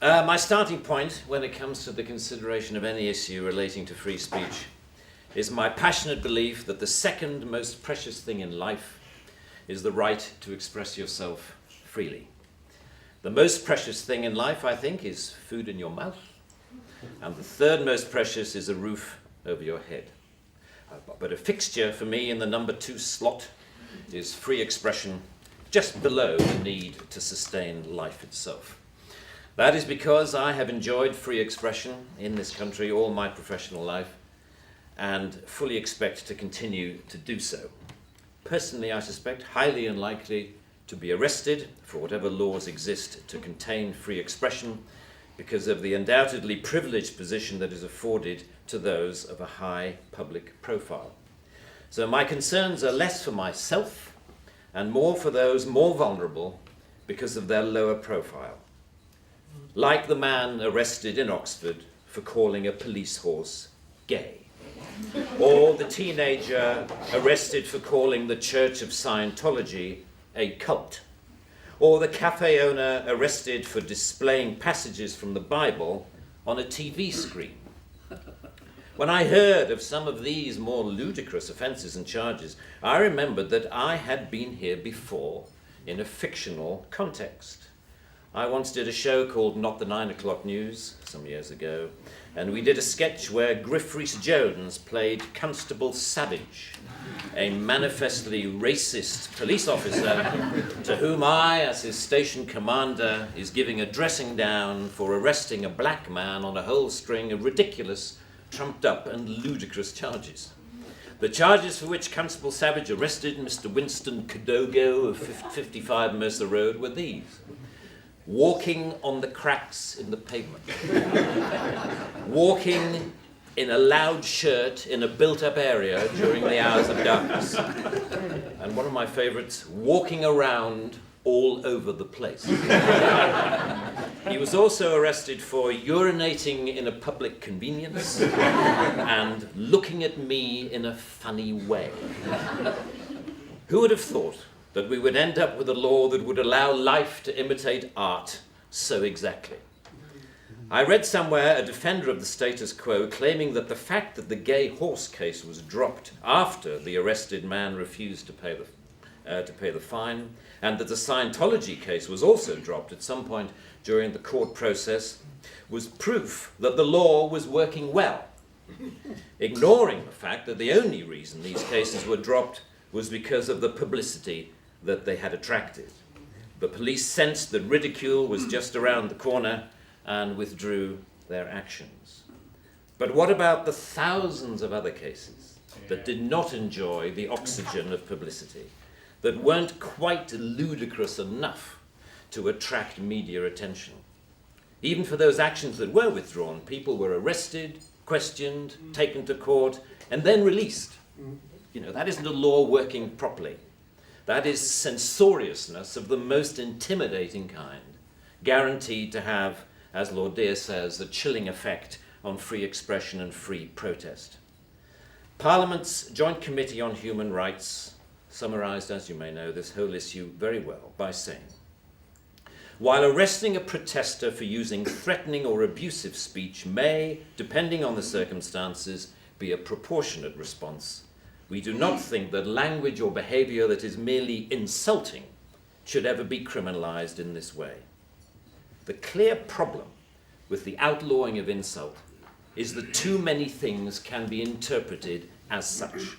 My starting point when it comes to the consideration of any issue relating to free speech is my passionate belief that the second most precious thing in life is the right to express yourself freely. The most precious thing in life, I think, is food in your mouth, and the third most precious is a roof over your head. But a fixture for me in the number 2 slot is free expression, just below the need to sustain life itself. That is because I have enjoyed free expression in this country all my professional life and fully expect to continue to do so. Personally, I suspect highly unlikely to be arrested for whatever laws exist to contain free expression because of the undoubtedly privileged position that is afforded to those of a high public profile. So my concerns are less for myself and more for those more vulnerable because of their lower profile. Like the man arrested in Oxford for calling a police horse gay, or the teenager arrested for calling the Church of Scientology a cult, or the cafe owner arrested for displaying passages from the Bible on a TV screen. When I heard of some of these more ludicrous offences and charges, I remembered that I had been here before in a fictional context. I once did a show called Not the 9 O'Clock News some years ago, and we did a sketch where Griff Rhys-Jones played Constable Savage, a manifestly racist police officer to whom I, as his station commander, is giving a dressing down for arresting a black man on a whole string of ridiculous, trumped-up and ludicrous charges. The charges for which Constable Savage arrested Mr. Winston Kadogo of 55 Mercer Road were these: walking on the cracks in the pavement, walking in a loud shirt in a built-up area during the hours of darkness, and one of my favourites, walking around all over the place. He was also arrested for urinating in a public convenience and looking at me in a funny way. Who would have thought that we would end up with a law that would allow life to imitate art so exactly? I read somewhere a defender of the status quo claiming that the fact that the gay horse case was dropped after the arrested man refused to pay the fine, and that the Scientology case was also dropped at some point during the court process, was proof that the law was working well, ignoring the fact that the only reason these cases were dropped was because of the publicity that they had attracted. The police sensed that ridicule was just around the corner and withdrew their actions. But what about the thousands of other cases that did not enjoy the oxygen of publicity, that weren't quite ludicrous enough to attract media attention? Even for those actions that were withdrawn, people were arrested, questioned, taken to court, and then released. That isn't a law working properly. That is censoriousness of the most intimidating kind, guaranteed to have, as Lord Deer says, a chilling effect on free expression and free protest. Parliament's Joint Committee on Human Rights summarised, as you may know, this whole issue very well by saying, while arresting a protester for using threatening or abusive speech may, depending on the circumstances, be a proportionate response, we do not think that language or behaviour that is merely insulting should ever be criminalised in this way. The clear problem with the outlawing of insult is that too many things can be interpreted as such.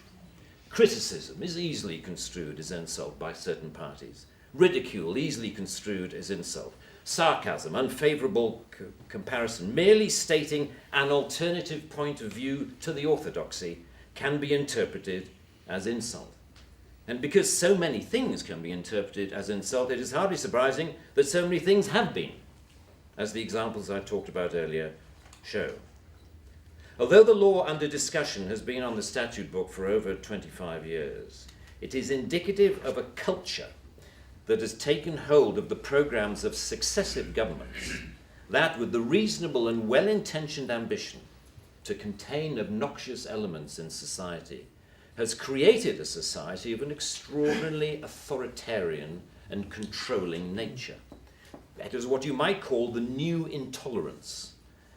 Criticism is easily construed as insult by certain parties. Ridicule easily construed as insult. Sarcasm, unfavourable comparison, merely stating an alternative point of view to the orthodoxy can be interpreted as insult. And because so many things can be interpreted as insult, it is hardly surprising that so many things have been, as the examples I talked about earlier show. Although the law under discussion has been on the statute book for over 25 years, it is indicative of a culture that has taken hold of the programs of successive governments, that with the reasonable and well-intentioned ambition to contain obnoxious elements in society, has created a society of an extraordinarily authoritarian and controlling nature. It is what you might call the new intolerance,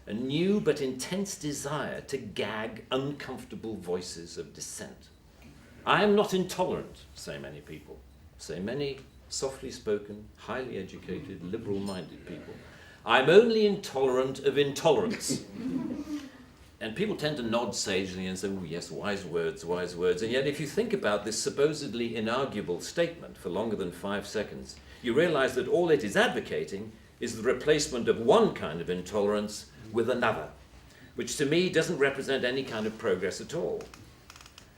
a new but intense desire to gag uncomfortable voices of dissent. I am not intolerant, say many people, say many softly spoken, highly educated, liberal-minded people. I'm only intolerant of intolerance. And people tend to nod sagely and say, oh yes, wise words, wise words. And yet if you think about this supposedly inarguable statement for longer than 5 seconds, you realize that all it is advocating is the replacement of one kind of intolerance with another, which to me doesn't represent any kind of progress at all.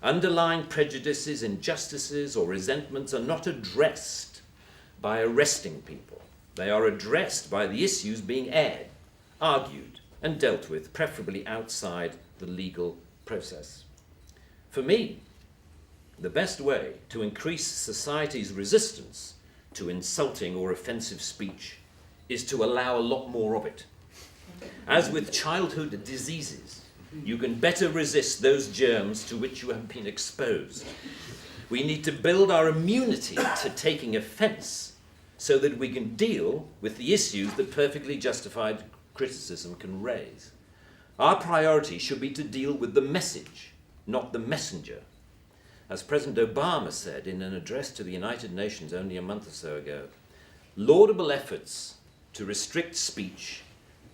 Underlying prejudices, injustices, or resentments are not addressed by arresting people. They are addressed by the issues being aired, argued, and dealt with, preferably outside the legal process. For me, the best way to increase society's resistance to insulting or offensive speech is to allow a lot more of it. As with childhood diseases, you can better resist those germs to which you have been exposed. We need to build our immunity to taking offense so that we can deal with the issues that perfectly justified criticism can raise. Our priority should be to deal with the message, not the messenger. As President Obama said in an address to the United Nations only a month or so ago, laudable efforts to restrict speech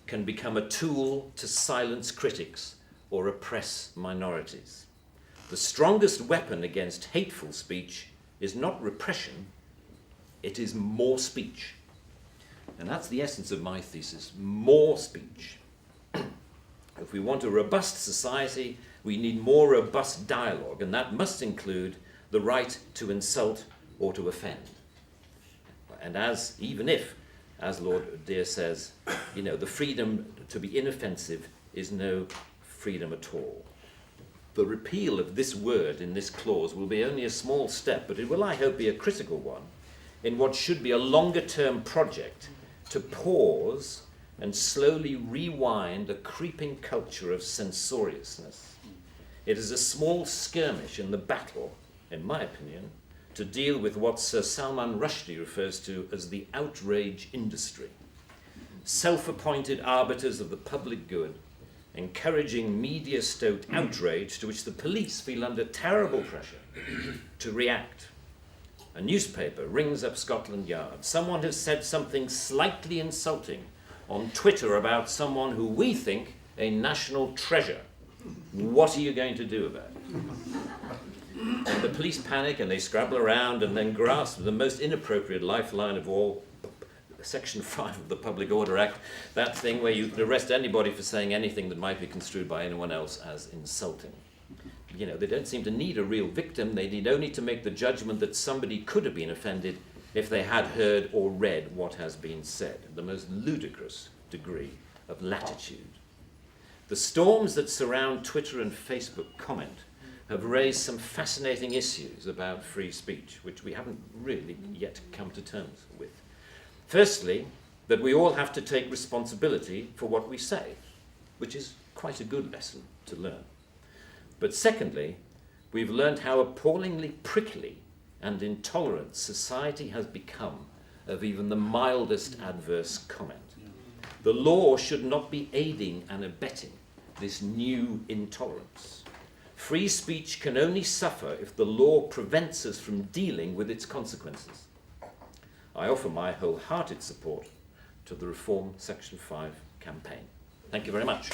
can become a tool to silence critics or oppress minorities. The strongest weapon against hateful speech is not repression, it is more speech. And that's the essence of my thesis, more speech. If we want a robust society, we need more robust dialogue, and that must include the right to insult or to offend. And even if, as Lord Dear says, the freedom to be inoffensive is no freedom at all. The repeal of this word in this clause will be only a small step, but it will, I hope, be a critical one in what should be a longer-term project to pause and slowly rewind a creeping culture of censoriousness. It is a small skirmish in the battle, in my opinion, to deal with what Sir Salman Rushdie refers to as the outrage industry. Self-appointed arbiters of the public good, encouraging media-stoked outrage to which the police feel under terrible pressure to react. A newspaper rings up Scotland Yard. Someone has said something slightly insulting on Twitter about someone who we think a national treasure. What are you going to do about it? And the police panic and they scrabble around and then grasp the most inappropriate lifeline of all, Section 5 of the Public Order Act, that thing where you can arrest anybody for saying anything that might be construed by anyone else as insulting. They don't seem to need a real victim. They need only to make the judgment that somebody could have been offended if they had heard or read what has been said. The most ludicrous degree of latitude. The storms that surround Twitter and Facebook comment have raised some fascinating issues about free speech, which we haven't really yet come to terms with. Firstly, that we all have to take responsibility for what we say, which is quite a good lesson to learn. But secondly, we've learned how appallingly prickly and intolerant society has become of even the mildest adverse comment. The law should not be aiding and abetting this new intolerance. Free speech can only suffer if the law prevents us from dealing with its consequences. I offer my wholehearted support to the Reform Section 5 campaign. Thank you very much.